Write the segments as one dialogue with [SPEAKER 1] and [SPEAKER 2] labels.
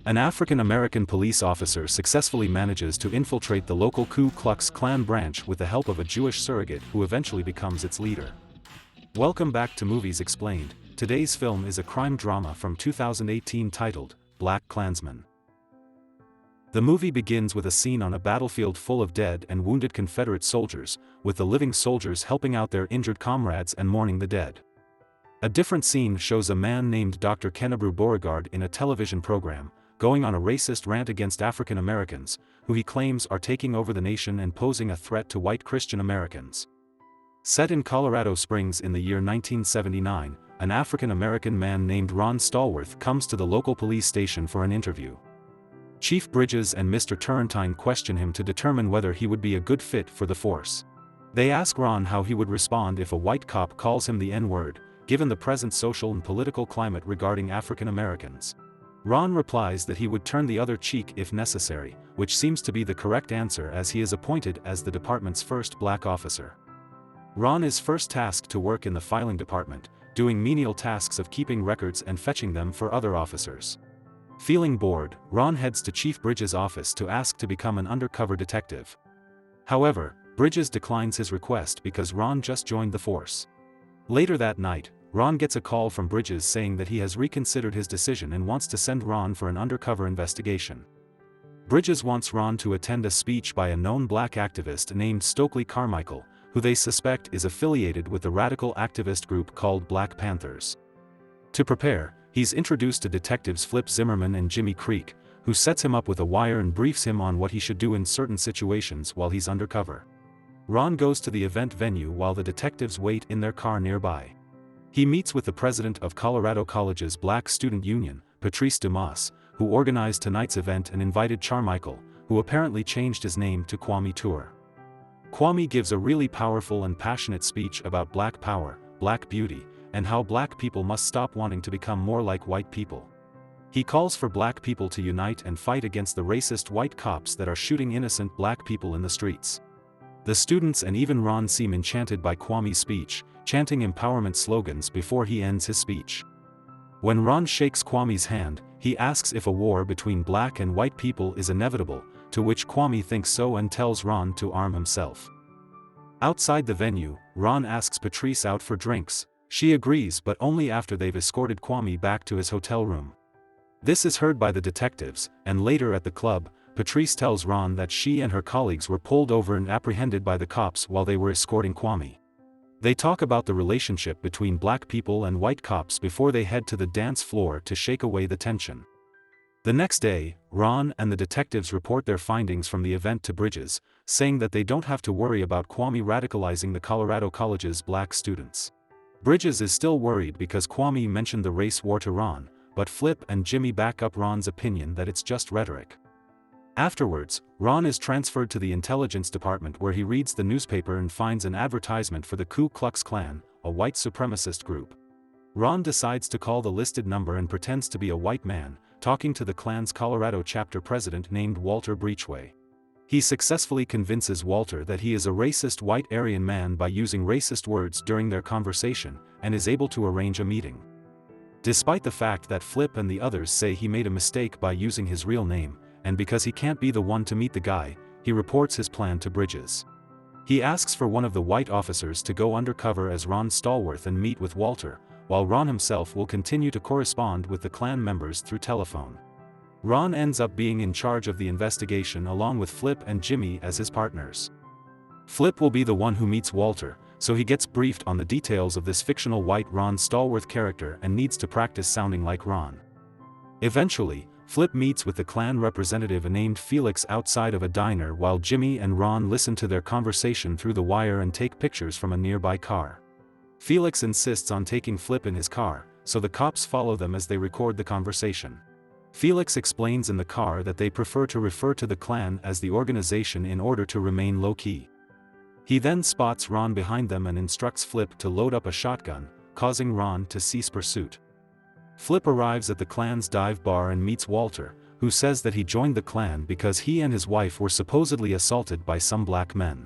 [SPEAKER 1] An African-American police officer successfully manages to infiltrate the local Ku Klux Klan branch with the help of a Jewish surrogate who eventually becomes its leader. Welcome back to Movies Explained. Today's film is a crime drama from 2018 titled 𝒑𝒊𝒌𝒆man. The movie begins with a scene on a battlefield full of dead and wounded Confederate soldiers, with the living soldiers helping out their injured comrades and mourning the dead. A different scene shows a man named Dr. Kennebrew Beauregard in a television program, going on a racist rant against African Americans, who he claims are taking over the nation and posing a threat to white Christian Americans. Set in Colorado Springs in the year 1979, an African American man named Ron Stallworth comes to the local police station for an interview. Chief Bridges and Mr. Turrentine question him to determine whether he would be a good fit for the force. They ask Ron how he would respond if a white cop calls him the N-word, given the present social and political climate regarding African Americans. Ron replies that he would turn the other cheek if necessary, which seems to be the correct answer as he is appointed as the department's first black officer. Ron is first tasked to work in the filing department, doing menial tasks of keeping records and fetching them for other officers. Feeling bored, Ron heads to Chief Bridges' office to ask to become an undercover detective. However, Bridges declines his request because Ron just joined the force. Later that night, Ron gets a call from Bridges saying that he has reconsidered his decision and wants to send Ron for an undercover investigation. Bridges wants Ron to attend a speech by a known black activist named Stokely Carmichael, who they suspect is affiliated with the radical activist group called Black Panthers. To prepare, he's introduced to detectives Flip Zimmerman and Jimmy Creek, who sets him up with a wire and briefs him on what he should do in certain situations while he's undercover. Ron goes to the event venue while the detectives wait in their car nearby. He meets with the president of Colorado College's Black Student Union, Patrice Dumas, who organized tonight's event and invited Carmichael, who apparently changed his name to Kwame Ture. Kwame gives a really powerful and passionate speech about black power, black beauty, and how black people must stop wanting to become more like white people. He calls for black people to unite and fight against the racist white cops that are shooting innocent black people in the streets. The students and even Ron seem enchanted by Kwame's speech, chanting empowerment slogans before he ends his speech. When Ron shakes Kwame's hand, he asks if a war between black and white people is inevitable, to which Kwame thinks so and tells Ron to arm himself. Outside the venue, Ron asks Patrice out for drinks. She agrees, but only after they've escorted Kwame back to his hotel room. This is heard by the detectives, and later at the club, Patrice tells Ron that she and her colleagues were pulled over and apprehended by the cops while they were escorting Kwame. They talk about the relationship between black people and white cops before they head to the dance floor to shake away the tension. The next day, Ron and the detectives report their findings from the event to Bridges, saying that they don't have to worry about Kwame radicalizing the Colorado College's black students. Bridges is still worried because Kwame mentioned the race war to Ron, but Flip and Jimmy back up Ron's opinion that it's just rhetoric. Afterwards, Ron is transferred to the intelligence department where he reads the newspaper and finds an advertisement for the Ku Klux Klan, a white supremacist group. Ron decides to call the listed number and pretends to be a white man, talking to the Klan's Colorado chapter president named Walter Breachway. He successfully convinces Walter that he is a racist white Aryan man by using racist words during their conversation, and is able to arrange a meeting. Despite the fact that Flip and the others say he made a mistake by using his real name, and because he can't be the one to meet the guy, he reports his plan to Bridges. He asks for one of the white officers to go undercover as Ron Stallworth and meet with Walter, while Ron himself will continue to correspond with the Klan members through telephone. Ron ends up being in charge of the investigation along with Flip and Jimmy as his partners. Flip will be the one who meets Walter, so he gets briefed on the details of this fictional white Ron Stallworth character and needs to practice sounding like Ron. Eventually, Flip meets with the Klan representative named Felix outside of a diner while Jimmy and Ron listen to their conversation through the wire and take pictures from a nearby car. Felix insists on taking Flip in his car, so the cops follow them as they record the conversation. Felix explains in the car that they prefer to refer to the Klan as the organization in order to remain low-key. He then spots Ron behind them and instructs Flip to load up a shotgun, causing Ron to cease pursuit. Flip arrives at the Klan's dive bar and meets Walter, who says that he joined the Klan because he and his wife were supposedly assaulted by some black men.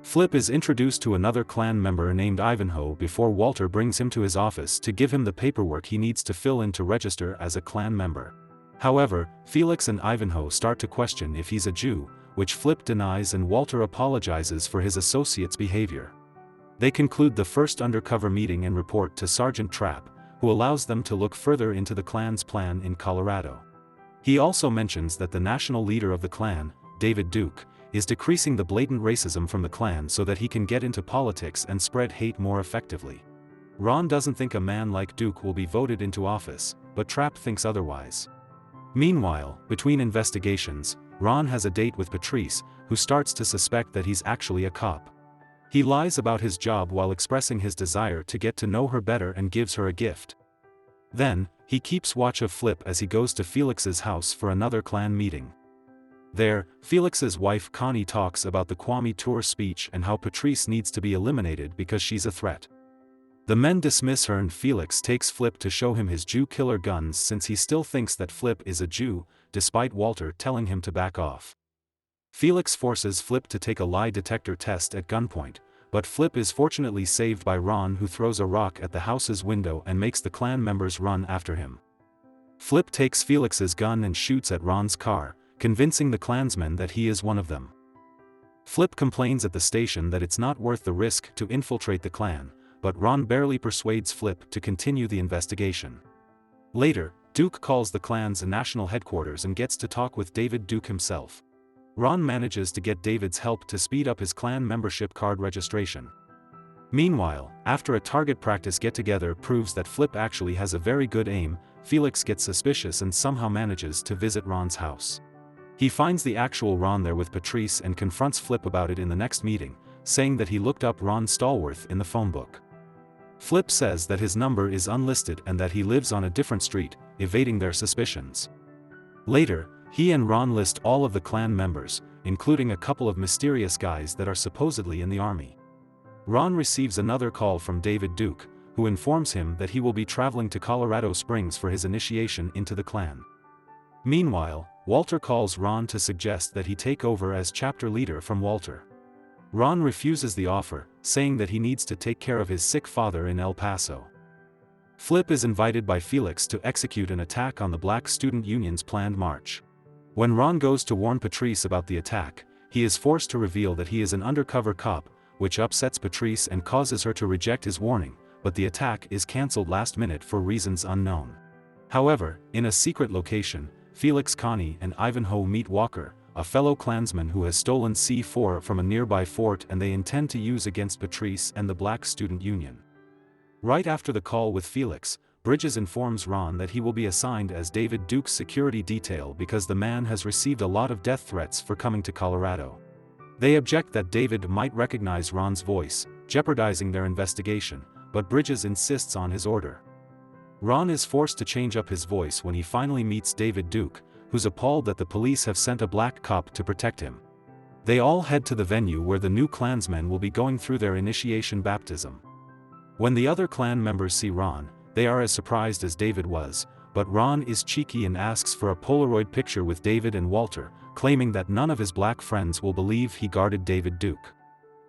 [SPEAKER 1] Flip is introduced to another Klan member named Ivanhoe before Walter brings him to his office to give him the paperwork he needs to fill in to register as a Klan member. However, Felix and Ivanhoe start to question if he's a Jew, which Flip denies, and Walter apologizes for his associate's behavior. They conclude the first undercover meeting and report to Sergeant Trapp, who allows them to look further into the Klan's plan in Colorado. He also mentions that the national leader of the Klan, David Duke, is decreasing the blatant racism from the Klan so that he can get into politics and spread hate more effectively. Ron doesn't think a man like Duke will be voted into office, but Trapp thinks otherwise. Meanwhile, between investigations, Ron has a date with Patrice, who starts to suspect that he's actually a cop. He lies about his job while expressing his desire to get to know her better and gives her a gift. Then, he keeps watch of Flip as he goes to Felix's house for another Klan meeting. There, Felix's wife Connie talks about the 𝒄𝒎𝒏𝒕 speech and how Patrice needs to be eliminated because she's a threat. The men dismiss her and Felix takes Flip to show him his Jew killer guns since he still thinks that Flip is a Jew, despite Walter telling him to back off. Felix forces Flip to take a lie detector test at gunpoint, but Flip is fortunately saved by Ron, who throws a rock at the house's window and makes the Klan members run after him. Flip takes Felix's gun and shoots at Ron's car, convincing the Klansmen that he is one of them. Flip complains at the station that it's not worth the risk to infiltrate the Klan, but Ron barely persuades Flip to continue the investigation. Later, Duke calls the Klan's national headquarters and gets to talk with David Duke himself. Ron manages to get David's help to speed up his Klan membership card registration. Meanwhile, after a target practice get-together proves that Flip actually has a very good aim, Felix gets suspicious and somehow manages to visit Ron's house. He finds the actual Ron there with Patrice and confronts Flip about it in the next meeting, saying that he looked up Ron Stallworth in the phone book. Flip says that his number is unlisted and that he lives on a different street, evading their suspicions. Later, he and Ron list all of the Klan members, including a couple of mysterious guys that are supposedly in the army. Ron receives another call from David Duke, who informs him that he will be traveling to Colorado Springs for his initiation into the Klan. Meanwhile, Walter calls Ron to suggest that he take over as chapter leader from Walter. Ron refuses the offer, saying that he needs to take care of his sick father in El Paso. Flip is invited by Felix to execute an attack on the Black Student Union's planned march. When Ron goes to warn Patrice about the attack, he is forced to reveal that he is an undercover cop, which upsets Patrice and causes her to reject his warning, but the attack is cancelled last minute for reasons unknown. However, in a secret location, Felix, Connie, and Ivanhoe meet Walker, a fellow Klansman who has stolen C4 from a nearby fort and they intend to use against Patrice and the Black Student Union. Right after the call with Felix, Bridges informs Ron that he will be assigned as David Duke's security detail because the man has received a lot of death threats for coming to Colorado. They object that David might recognize Ron's voice, jeopardizing their investigation, but Bridges insists on his order. Ron is forced to change up his voice when he finally meets David Duke, who's appalled that the police have sent a black cop to protect him. They all head to the venue where the new Klansmen will be going through their initiation baptism. When the other Klan members see Ron, they are as surprised as David was, but Ron is cheeky and asks for a Polaroid picture with David and Walter, claiming that none of his black friends will believe he guarded David Duke.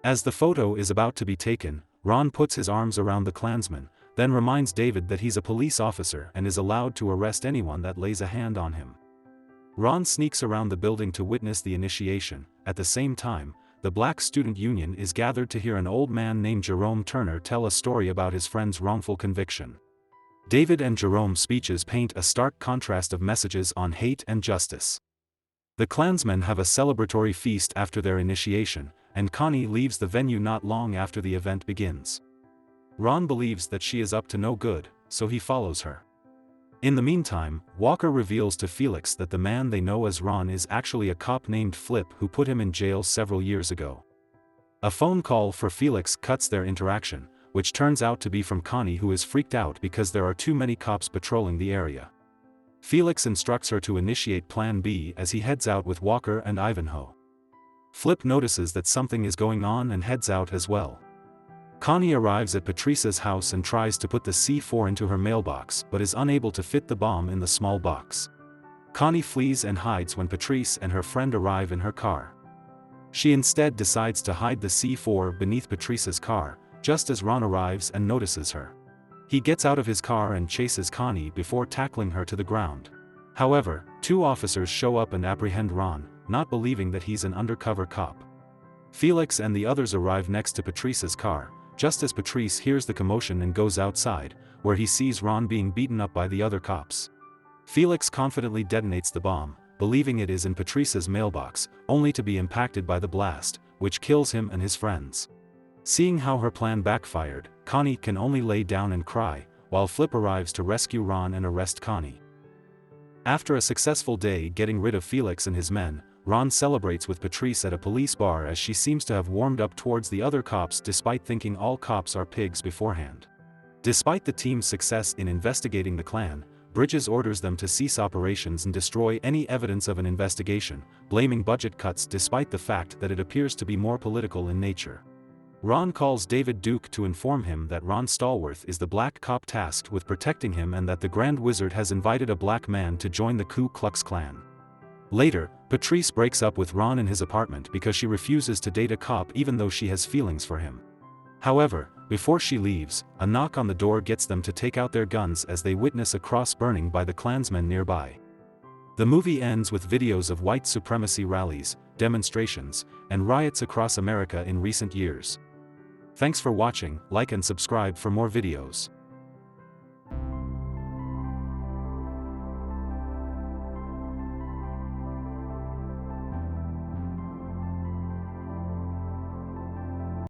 [SPEAKER 1] As the photo is about to be taken, Ron puts his arms around the Klansman, then reminds David that he's a police officer and is allowed to arrest anyone that lays a hand on him. Ron sneaks around the building to witness the initiation. At the same time, the Black Student Union is gathered to hear an old man named Jerome Turner tell a story about his friend's wrongful conviction. David and Jerome's speeches paint a stark contrast of messages on hate and justice. The Klansmen have a celebratory feast after their initiation, and Connie leaves the venue not long after the event begins. Ron believes that she is up to no good, so he follows her. In the meantime, Walker reveals to Felix that the man they know as Ron is actually a cop named Flip who put him in jail several years ago. A phone call for Felix cuts their interaction, which turns out to be from Connie, who is freaked out because there are too many cops patrolling the area. Felix instructs her to initiate Plan B as he heads out with Walker and Ivanhoe. Flip notices that something is going on and heads out as well. Connie arrives at Patrice's house and tries to put the C4 into her mailbox but is unable to fit the bomb in the small box. Connie flees and hides when Patrice and her friend arrive in her car. She instead decides to hide the C4 beneath Patrice's car, just as Ron arrives and notices her. He gets out of his car and chases Connie before tackling her to the ground. However, two officers show up and apprehend Ron, not believing that he's an undercover cop. Felix and the others arrive next to Patrice's car, just as Patrice hears the commotion and goes outside, where he sees Ron being beaten up by the other cops. Felix confidently detonates the bomb, believing it is in Patrice's mailbox, only to be impacted by the blast, which kills him and his friends. Seeing how her plan backfired, Connie can only lay down and cry, while Flip arrives to rescue Ron and arrest Connie. After a successful day getting rid of Felix and his men, Ron celebrates with Patrice at a police bar as she seems to have warmed up towards the other cops despite thinking all cops are pigs beforehand. Despite the team's success in investigating the Klan, Bridges orders them to cease operations and destroy any evidence of an investigation, blaming budget cuts despite the fact that it appears to be more political in nature. Ron calls David Duke to inform him that Ron Stallworth is the black cop tasked with protecting him and that the Grand Wizard has invited a black man to join the Ku Klux Klan. Later, Patrice breaks up with Ron in his apartment because she refuses to date a cop even though she has feelings for him. However, before she leaves, a knock on the door gets them to take out their guns as they witness a cross burning by the Klansmen nearby. The movie ends with videos of white supremacy rallies, demonstrations, and riots across America in recent years. Thanks for watching, like and subscribe for more videos.